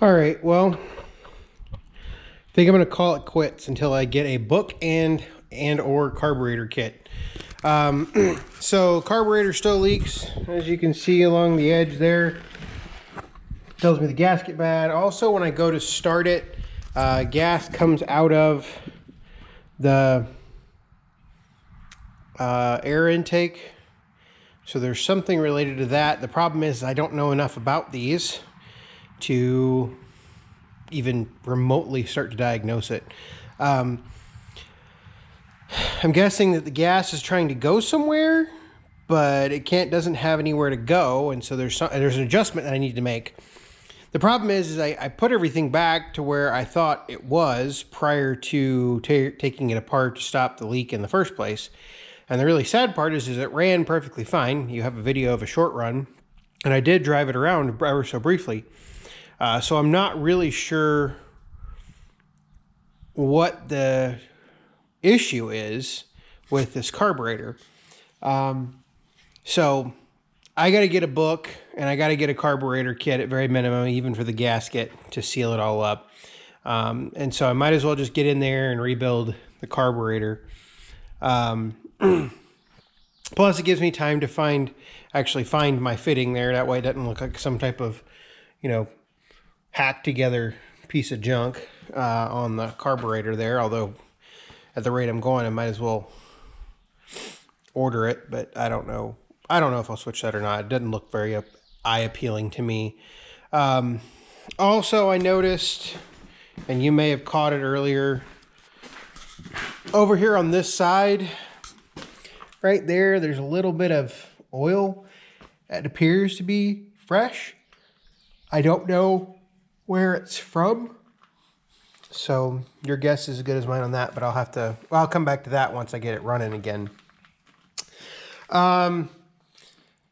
All right, well, I think I'm gonna call it quits until I get a book and or carburetor kit. So carburetor still leaks, as you can see along the edge there. Tells me the gasket bad. Also, when I go to start it, gas comes out of the air intake. So there's something related to that. The problem is I don't know enough about these to even remotely start to diagnose it. I'm guessing that the gas is trying to go somewhere, but it doesn't have anywhere to go, and so there's an adjustment that I need to make. The problem is I put everything back to where I thought it was prior to taking it apart to stop the leak in the first place. And the really sad part is it ran perfectly fine. You have a video of a short run, and I did drive it around ever so briefly. So I'm not really sure what the issue is with this carburetor. So I got to get a book and I got to get a carburetor kit at very minimum, even for the gasket, to seal it all up. And so I might as well just get in there and rebuild the carburetor. Plus it gives me time to actually find my fitting there. That way it doesn't look like some type of, hacked together piece of junk on the carburetor there. Although at the rate I'm going, I might as well order it, but I don't know if I'll switch that or not. It doesn't look very eye appealing to me. Also, I noticed, and you may have caught it earlier, over here on this side, right there's a little bit of oil that appears to be fresh. I don't know where it's from, so your guess is as good as mine on that, but I'll come back to that once I get it running again.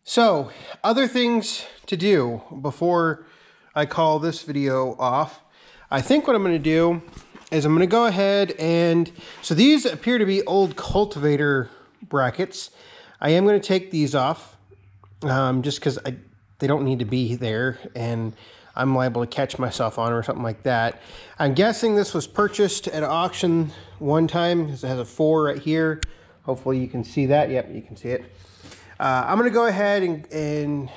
So other things to do before I call this video off. I think what I'm going to do is I'm going to go ahead and, so these appear to be old Cultivator brackets. I am going to take these off just because they don't need to be there, and I'm liable to catch myself on or something like that. I'm guessing this was purchased at auction one time because it has a 4 right here. Hopefully you can see that. Yep, you can see it. I'm going to go ahead and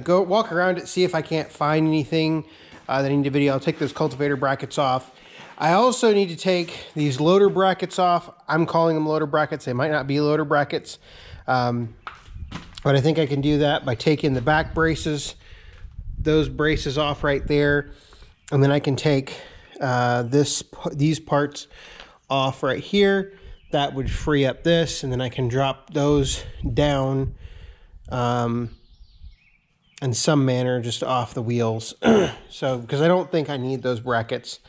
go walk around it, see if I can't find anything that I need to video. I'll take those Cultivator brackets off. I also need to take these loader brackets off. I'm calling them loader brackets. They might not be loader brackets. But I think I can do that by taking the back braces, those braces off right there. And then I can take these parts off right here. That would free up this, and then I can drop those down in some manner just off the wheels. So, because I don't think I need those brackets.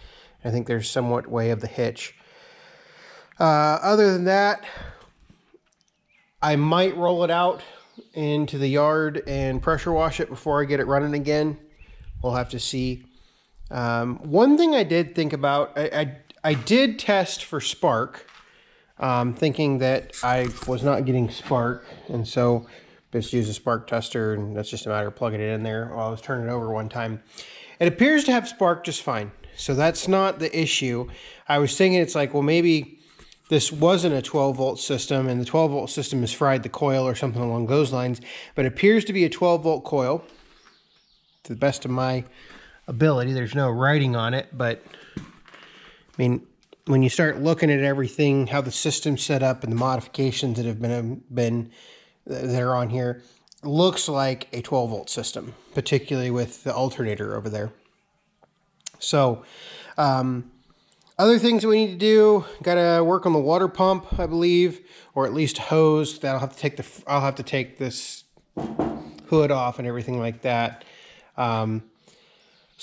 I think they're somewhat way of the hitch. Other than that, I might roll it out into the yard and pressure wash it before I get it running again. We'll have to see. One thing I did think about, I did test for spark, thinking that I was not getting spark, and so just use a spark tester, and that's just a matter of plugging it in there. While I was turning it over one time, it appears to have spark just fine, so that's not the issue. I was thinking it's like, well, maybe this wasn't a 12-volt system, and the 12-volt system has fried the coil or something along those lines, but it appears to be a 12-volt coil, to the best of my ability. There's no writing on it, but I mean, when you start looking at everything, how the system's set up and the modifications that have been that are on here, looks like a 12-volt system, particularly with the alternator over there. So, other things that we need to do, gotta work on the water pump, I believe, or at least hose. I'll have to take this hood off and everything like that. So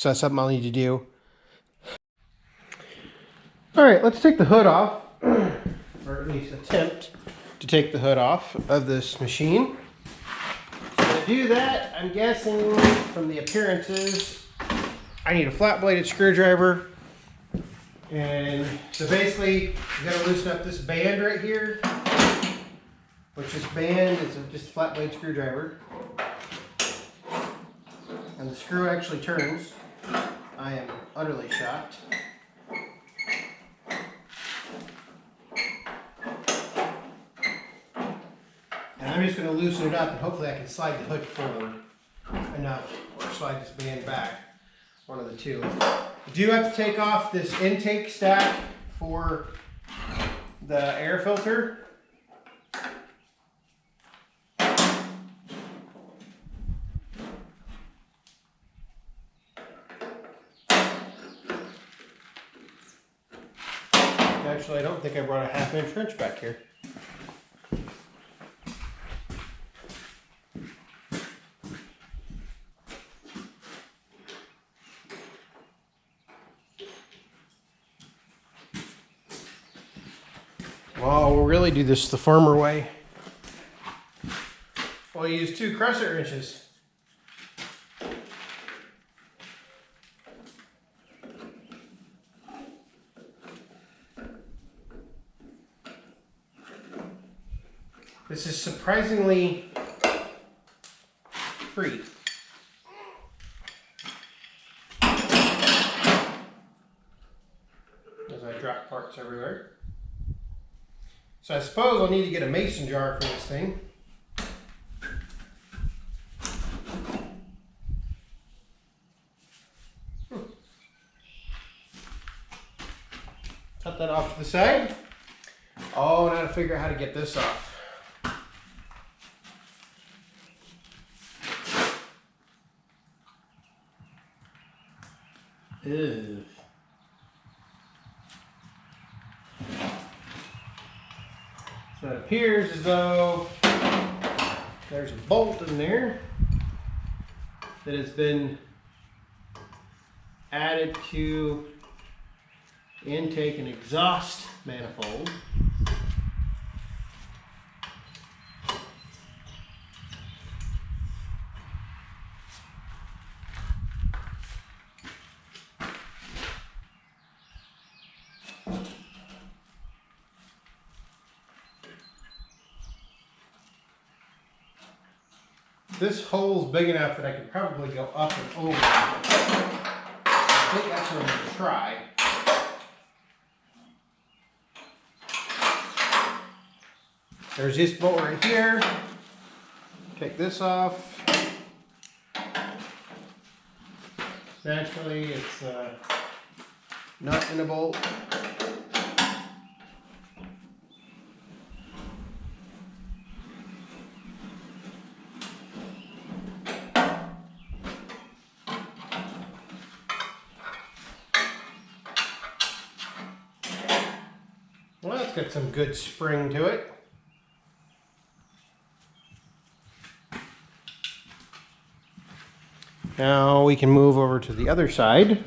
that's something I'll need to do. All right, let's take the hood off, or at least attempt to take the hood off of this machine. So to do that, I'm guessing from the appearances, I need a flat-bladed screwdriver. And so basically, you gotta loosen up this band right here, which this band is just a flat blade screwdriver. And the screw actually turns. I am utterly shocked. And I'm just going to loosen it up, and hopefully I can slide the hook forward enough, or slide this band back, one of the two. You do have to take off this intake stack for the air filter. Actually, I don't think I brought a 1/2 inch wrench back here. Well, we'll really do this the farmer way. We'll use 2 crescent wrenches. This is surprisingly free. As I drop parts everywhere. So I suppose I'll need to get a mason jar for this thing. Cut that off to the side. Oh, now to figure out how to get this off. Ew. So it appears as though there's a bolt in there that has been added to the intake and exhaust manifold. This hole's big enough that I could probably go up and over. I think that's what I'm going to try. There's this bolt right here. Take this off. Naturally, it's a nut and a bolt. Well, that's got some good spring to it. Now we can move over to the other side.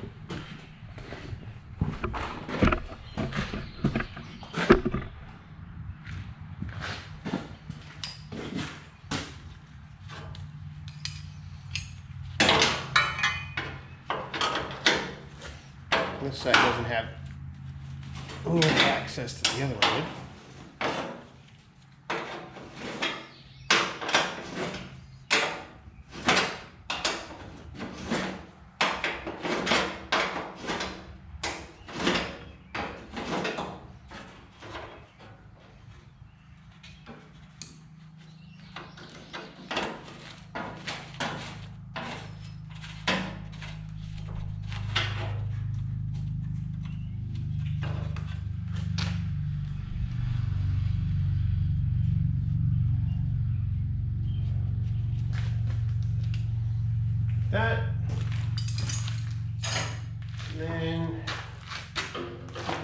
This side doesn't have any access to the other one. That, and then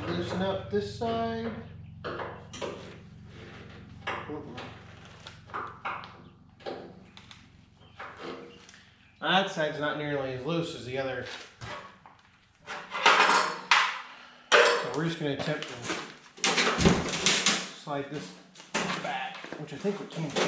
loosen up this side. That side's not nearly as loose as the other. So we're just going to attempt to slide this back, which I think we can do.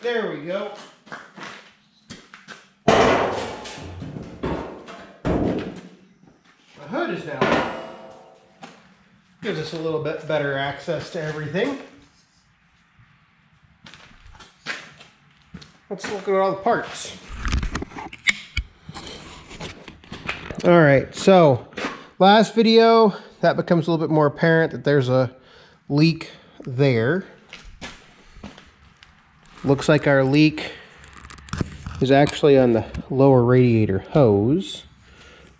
There we go. hinges now. Gives us a little bit better access to everything. Let's look at all the parts. All right, so last video, that becomes a little bit more apparent that there's a leak there. Looks like our leak is actually on the lower radiator hose,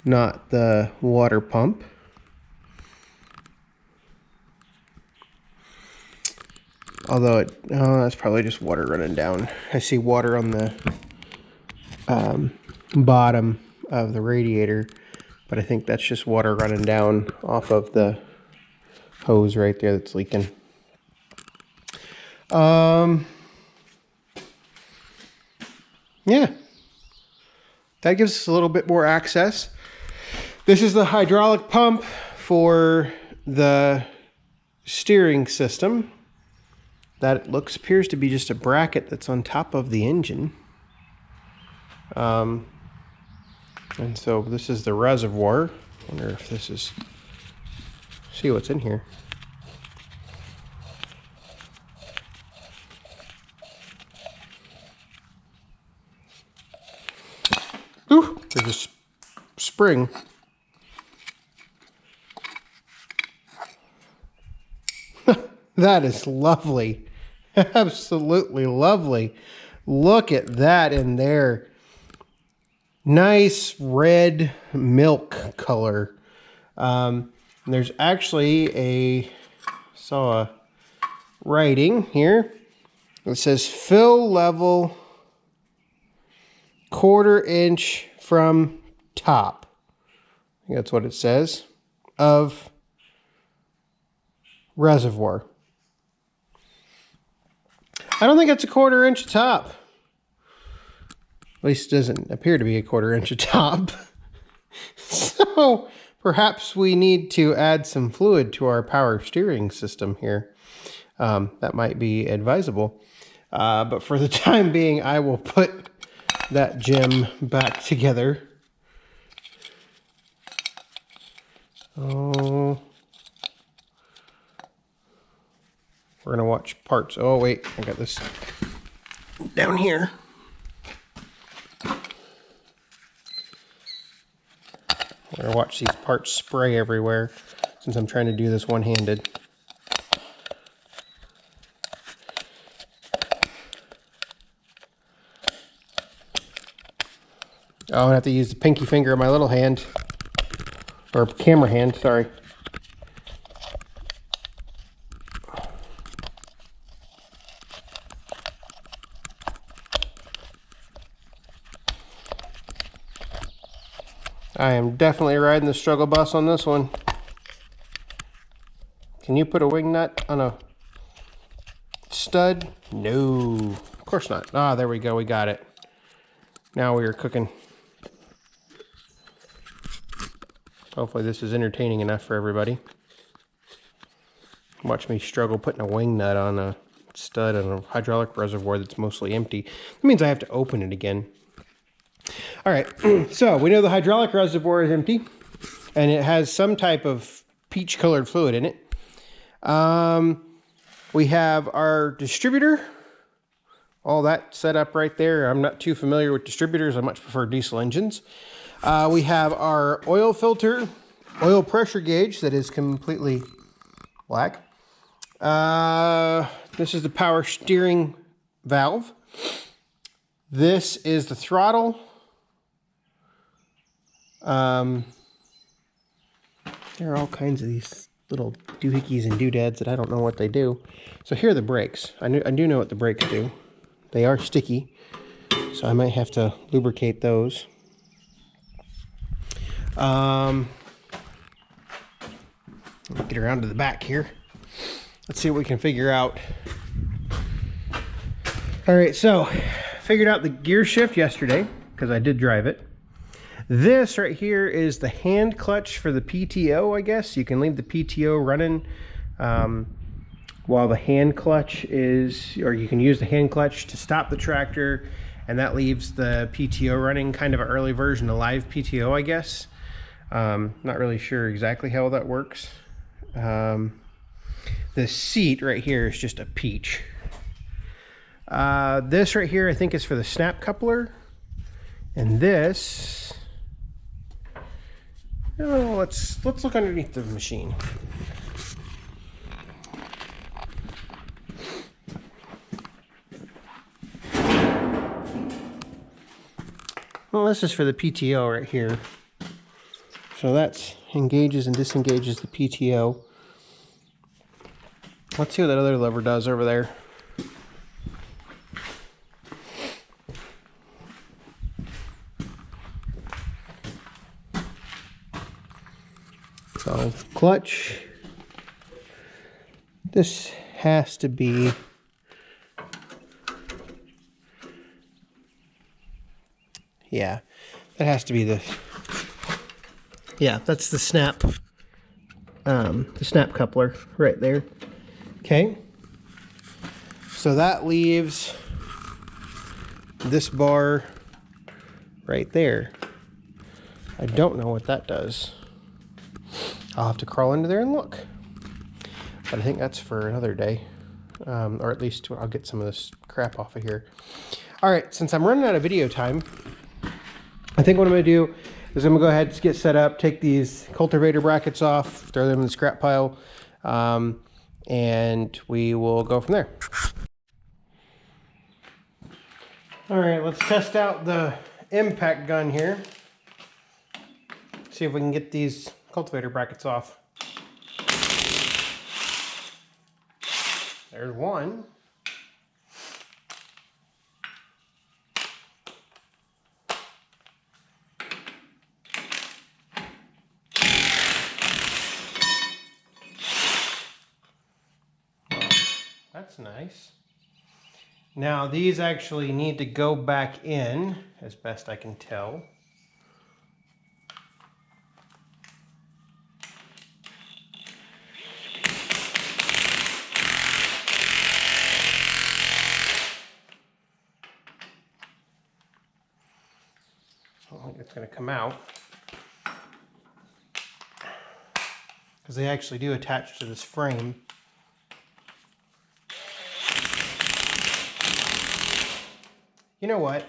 not the water pump. Although that's probably just water running down. I see water on the bottom of the radiator, but I think that's just water running down off of the hose right there that's leaking. Yeah, that gives us a little bit more access. This is the hydraulic pump for the steering system. That appears to be just a bracket that's on top of the engine. And so this is the reservoir. I wonder if this is, see what's in here. Ooh, there's a spring. That is lovely. Absolutely lovely. Look at that in there. Nice red milk color. There's actually saw a writing here. It says fill level 1/4 inch from top. I think that's what it says. Of reservoir. I don't think it's a 1/4 inch top. At least it doesn't appear to be a 1/4 inch a top. So perhaps we need to add some fluid to our power steering system here. That might be advisable. But for the time being, I will put that gem back together. Oh. We're gonna watch parts. Oh wait, I got this down here. We're gonna watch these parts spray everywhere since I'm trying to do this one-handed. Oh, I'm gonna have to use the pinky finger of my little hand, or camera hand, sorry. I am definitely riding the struggle bus on this one. Can you put a wing nut on a stud? No, of course not. Ah, there we go, we got it. Now we are cooking. Hopefully this is entertaining enough for everybody. Watch me struggle putting a wing nut on a stud on a hydraulic reservoir that's mostly empty. That means I have to open it again. All right, so we know the hydraulic reservoir is empty and it has some type of peach colored fluid in it. We have our distributor, all that set up right there. I'm not too familiar with distributors. I much prefer diesel engines. We have our oil filter, oil pressure gauge that is completely black. This is the power steering valve. This is the throttle. There are all kinds of these little doohickeys and doodads that I don't know what they do. So here are the brakes. I do know what the brakes do. They are sticky, so I might have to lubricate those. Let me get around to the back here. Let's see what we can figure out. All right, so figured out the gear shift yesterday because I did drive it. This right here is the hand clutch for the PTO, I guess. You can leave the PTO running while the hand clutch is, or you can use the hand clutch to stop the tractor, and that leaves the PTO running, kind of an early version of live PTO, I guess. Not really sure exactly how that works. The seat right here is just a peach. This right here I think is for the snap coupler. And this, oh, let's look underneath the machine. Well, this is for the PTO right here. So that engages and disengages the PTO. Let's see what that other lever does over there. So clutch. This has to be that has to be the that's the snap coupler right there. Okay, so that leaves this bar right there. I don't know what that does. I'll have to crawl into there and look, but I think that's for another day, or at least I'll get some of this crap off of here. All right, since I'm running out of video time, I think what I'm going to do is I'm going to go ahead and get set up, take these cultivator brackets off, throw them in the scrap pile, and we will go from there. All right, let's test out the impact gun here. See if we can get these cultivator brackets off. There's one. That's nice. Now these actually need to go back in, as best I can tell. I don't think it's going to come out, because they actually do attach to this frame. You know what?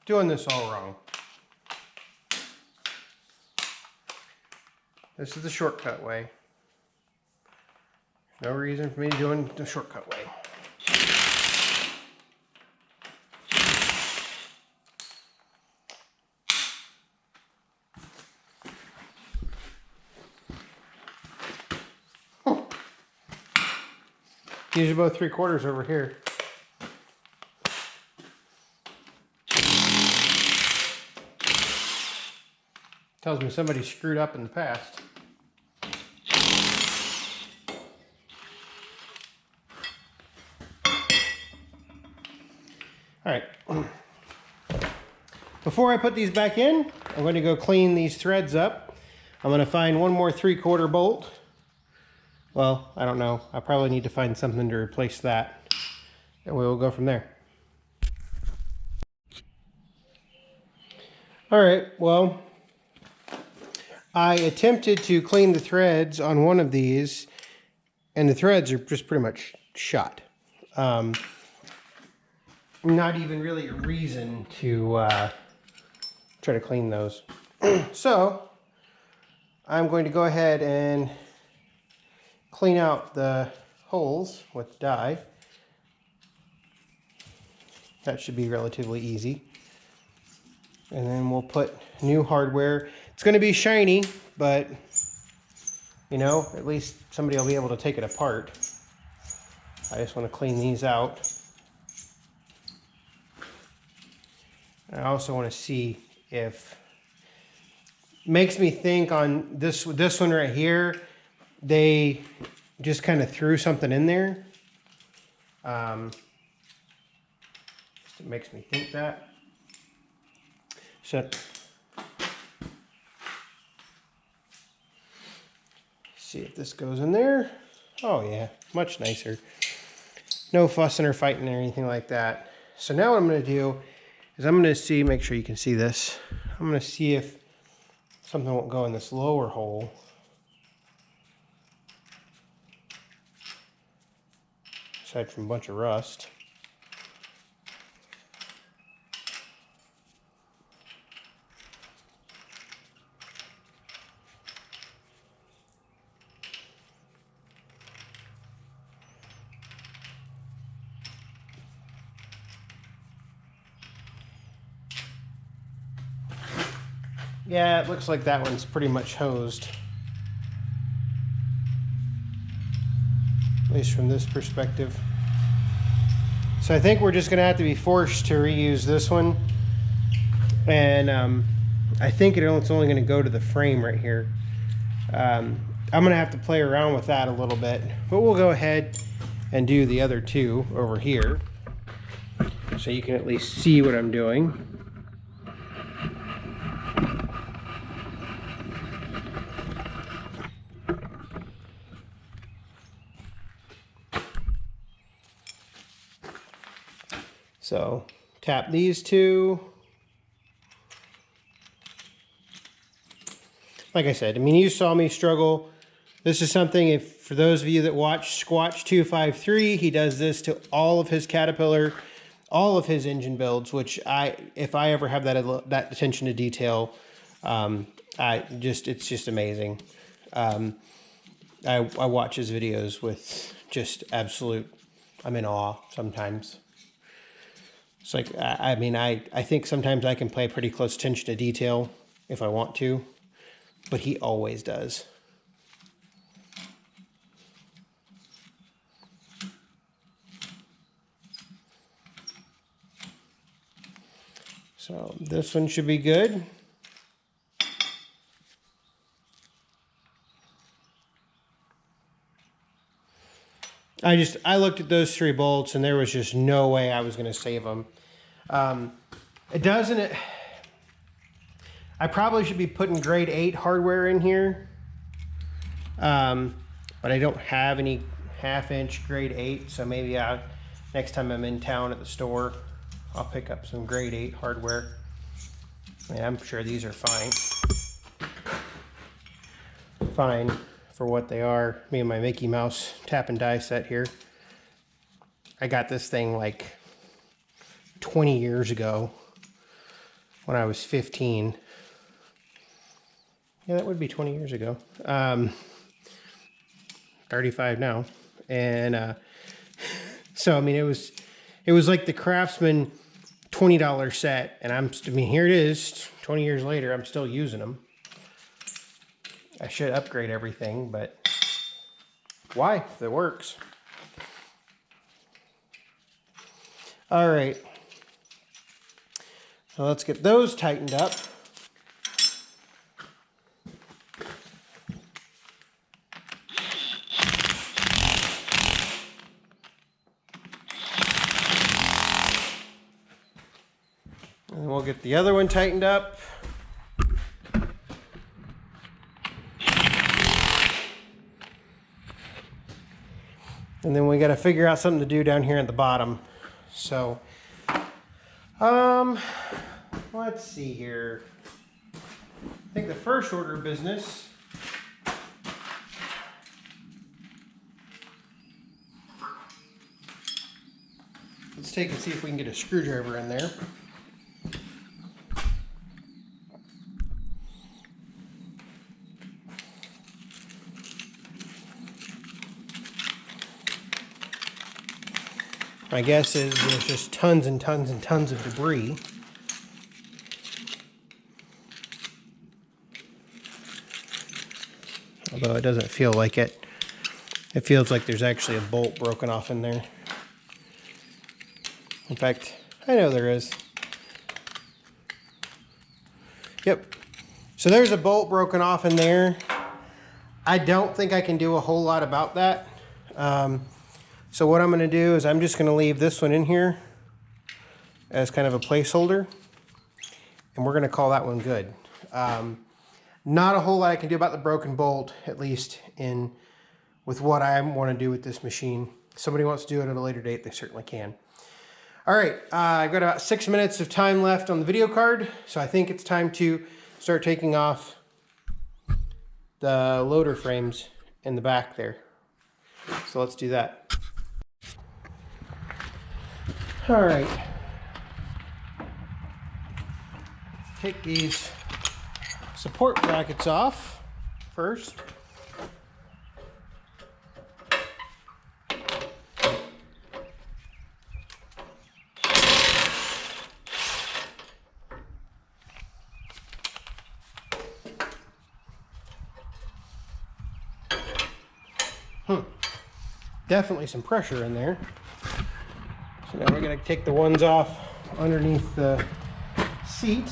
Doing this all wrong. This is the shortcut way. No reason for me doing the shortcut way. These are both 3/4 over here. Tells me somebody screwed up in the past. All right. Before I put these back in, I'm going to go clean these threads up. I'm going to find one more 3/4 bolt. Well, I don't know. I probably need to find something to replace that, and we will go from there. All right, well, I attempted to clean the threads on one of these, and the threads are just pretty much shot. Not even really a reason to try to clean those. So I'm going to go ahead and clean out the holes with dye. That should be relatively easy. And then we'll put new hardware. It's going to be shiny, but you know, at least somebody will be able to take it apart. I just want to clean these out. I also want to see if, makes me think on this one right here, they just kind of threw something in there. It makes me think that. So see if this goes in there. Oh yeah, much nicer. No fussing or fighting or anything like that. So now what I'm going to do is I'm going to see, make sure you can see this. I'm going to see if something won't go in this lower hole. Aside from a bunch of rust. Yeah, it looks like that one's pretty much hosed. At least from this perspective. So I think we're just gonna have to be forced to reuse this one. And I think it's only gonna go to the frame right here. I'm gonna have to play around with that a little bit, but we'll go ahead and do the other two over here. So you can at least see what I'm doing. So tap these two. Like I said, I mean, you saw me struggle. This is something, for those of you that watch Squatch 253, he does this to all of his Caterpillar, all of his engine builds, which if I ever have that attention to detail, it's just amazing. I watch his videos with just absolute, I'm in awe sometimes. It's like, I mean, I think sometimes I can pay pretty close attention to detail if I want to, but he always does. So this one should be good. I looked at those three bolts and there was just no way I was going to save them. I probably should be putting grade 8 hardware in here. But I don't have any 1/2-inch grade 8. So maybe next time I'm in town at the store, I'll pick up some grade 8 hardware. I mean, I'm sure these are fine. Fine for what they are. Me and my Mickey Mouse tap and die set here. I got this thing like 20 years ago when I was 15. Yeah, that would be 20 years ago. 35 now. And so, I mean, it was like the Craftsman $20 set. And I mean, here it is, 20 years later, I'm still using them. I should upgrade everything, but why? If it works. All right. So let's get those tightened up. And we'll get the other one tightened up. And then we got to figure out something to do down here at the bottom. So, let's see here. I think the first order of business let's take and see if we can get a screwdriver in there. My guess is there's just tons and tons and tons of debris. Although it doesn't feel like it. It feels like there's actually a bolt broken off in there. In fact, I know there is. Yep. So there's a bolt broken off in there. I don't think I can do a whole lot about that. So what I'm going to do is I'm just going to leave this one in here as kind of a placeholder. And we're going to call that one good. Not a whole lot I can do about the broken bolt, at least with what I want to do with this machine. If somebody wants to do it at a later date, they certainly can. All right, I've got about 6 minutes of time left on the video card. So I think it's time to start taking off the loader frames in the back there. So let's do that. All right. Take these support brackets off first. Definitely some pressure in there. So now we're going to take the ones off underneath the seat.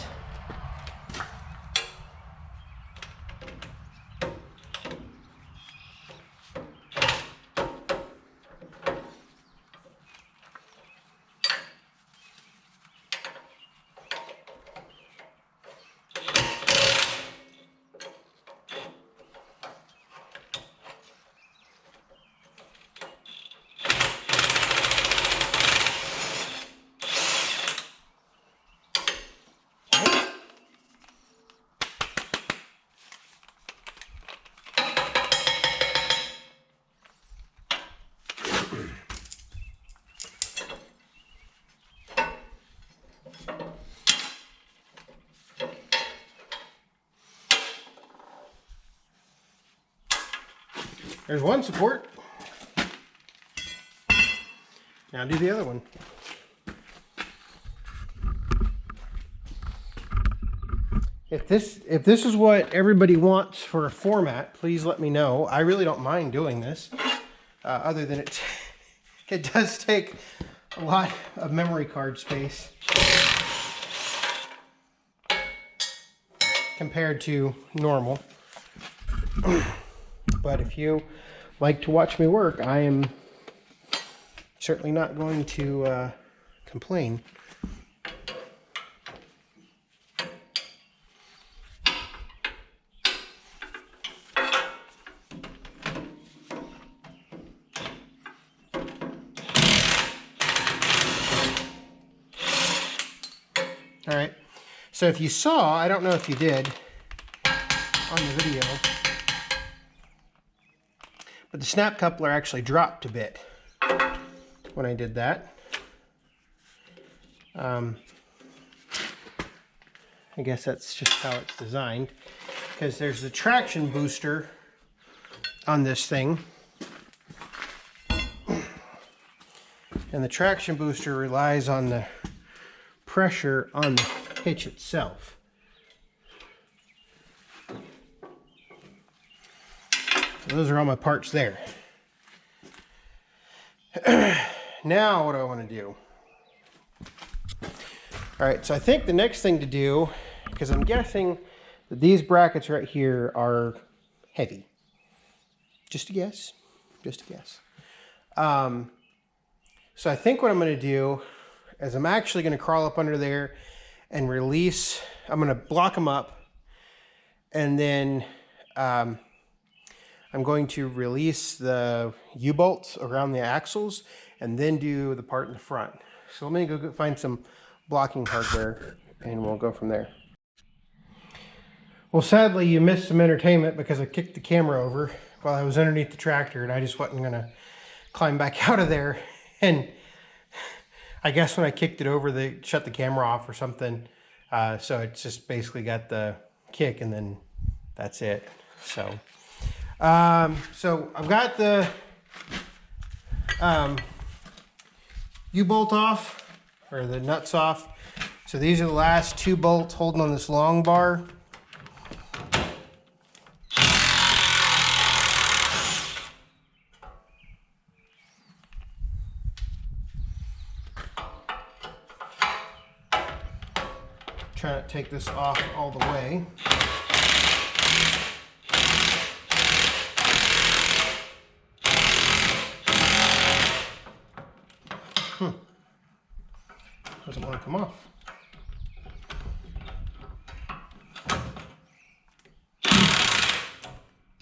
There's one support. Now do the other one. If this is what everybody wants for a format, please let me know. I really don't mind doing this, other than it does take a lot of memory card space compared to normal. But if you like to watch me work, I am certainly not going to complain. All right, so if you saw, I don't know if you did on the video, but the snap coupler actually dropped a bit when I did that. I guess that's just how it's designed, because there's the traction booster on this thing, and the traction booster relies on the pressure on the hitch itself. So those are all my parts there. Now what do I want to do? All right, so I think the next thing to do, because I'm guessing that these brackets right here are heavy. Just a guess. Just a guess. So I think what I'm going to do is I'm actually going to crawl up under there and release. I'm going to block them up, and then I'm going to release the U-bolts around the axles and then do the part in the front. So let me go find some blocking hardware and we'll go from there. Well, sadly you missed some entertainment because I kicked the camera over while I was underneath the tractor, and I just wasn't going to climb back out of there. And I guess when I kicked it over, they shut the camera off or something. So it's just basically got the kick and then that's it. So I've got the U-bolt off, or the nuts off. So these are the last two bolts holding on this long bar. Try to take this off all the way. Doesn't want to come off.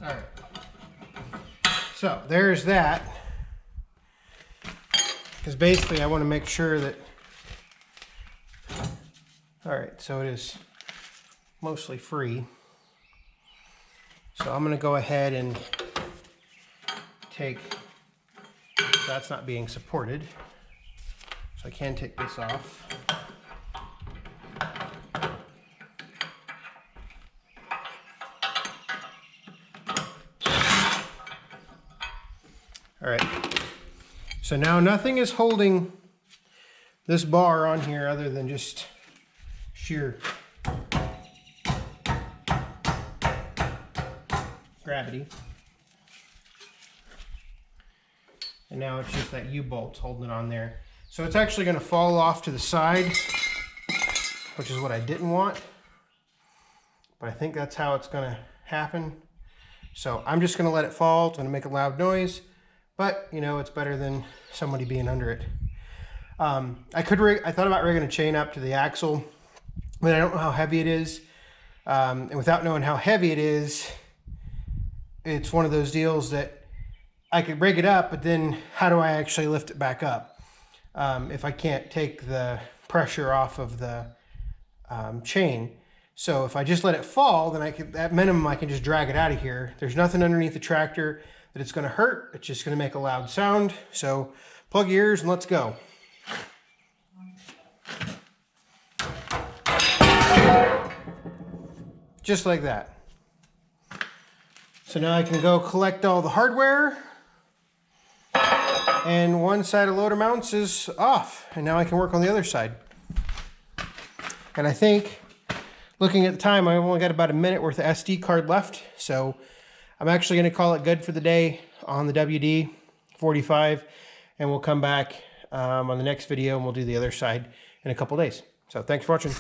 All right. So there's that. Because basically I want to make sure that. All right, so it is mostly free. So I'm going to go ahead and take, that's not being supported, so I can take this off. All right, so now nothing is holding this bar on here other than just sheer gravity. And now it's just that U-bolt holding it on there. So it's actually going to fall off to the side, which is what I didn't want. But I think that's how it's going to happen. So I'm just going to let it fall. It's going to make a loud noise. But, you know, it's better than somebody being under it. I thought about rigging a chain up to the axle, but I don't know how heavy it is. And without knowing how heavy it is, it's one of those deals that I could rig it up, but then how do I actually lift it back up? If I can't take the pressure off of the chain. So if I just let it fall, then at minimum, I can just drag it out of here. There's nothing underneath the tractor that it's gonna hurt. It's just gonna make a loud sound. So plug your ears and let's go. Just like that. So now I can go collect all the hardware, and one side of loader mounts is off, and now I can work on the other side. And I think, looking at the time, I've only got about a minute worth of SD card left, so I'm actually going to call it good for the day on the WD-45, and we'll come back on the next video and we'll do the other side in a couple days. So thanks for watching.